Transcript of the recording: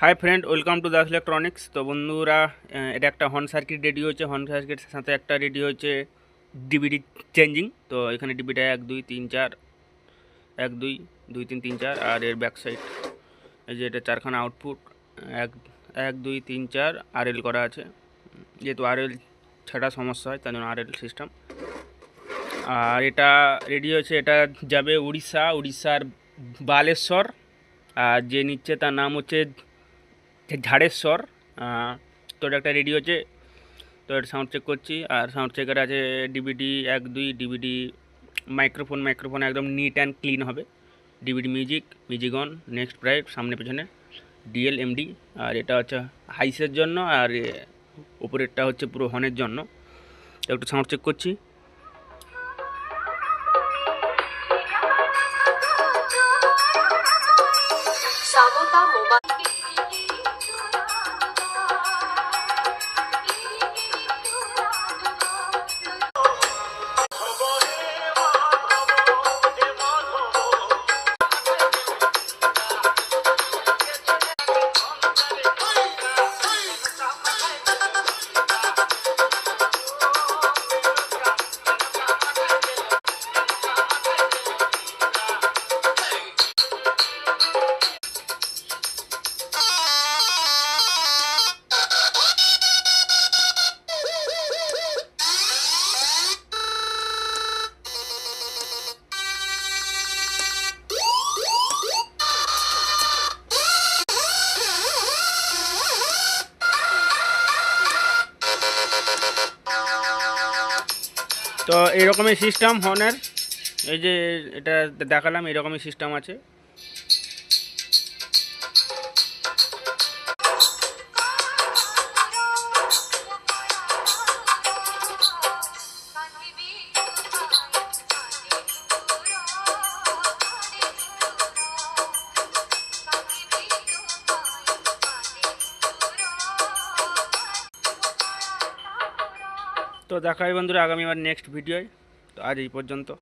Hi friend, welcome to Das electronics. তো বন্ধুরা, এটা একটা হর্ন সার্কিট রেডি হচ্ছে। হর্ন সার্কিটের সাথে একটা রেডি হচ্ছে ডিবিডি চেঞ্জিং। তো এখানে ডিবিটা 1 2 3 4, 1 2 2 3 3 4, আর এর ব্যাক সাইড এই যে এটা চারখানা আউটপুট, 1 1 2 3 4 আরএল করা আছে। যেহেতু আরএল ছাড়া সমস্যা হয় তার জন্য আরএল সিস্টেম। আর এটা রেডি হয়েছে, এটা যাবে উড়িষ্যার বালেশ্বর। আর যে নিচ্ছে তার নাম হচ্ছে ঝাড়েশ্বর। তো এটা একটা রেডি হচ্ছে। তো এটা সাউন্ড চেক করছি, আর সাউন্ড চেকার আছে ডিবিডি 1 2, ডিবিডি মাইক্রোফোন একদম নিট অ্যান্ড ক্লিন হবে। DBD music on, next bright, সামনে পেছনে ডিএল এমডি। আর এটা হচ্ছে হাইসের জন্য, আর উপরেরটা হচ্ছে পুরো হর্নের জন্য। তো একটু সাউন্ড চেক করছি। তো এইরকমই সিস্টেম হর্নের, এই যে এটা দেখালাম, এরকমই সিস্টেম আছে। তো দেখা হয় বন্ধুরা আগামীবার নেক্সট ভিডিওয়। তো আজ এই পর্যন্ত।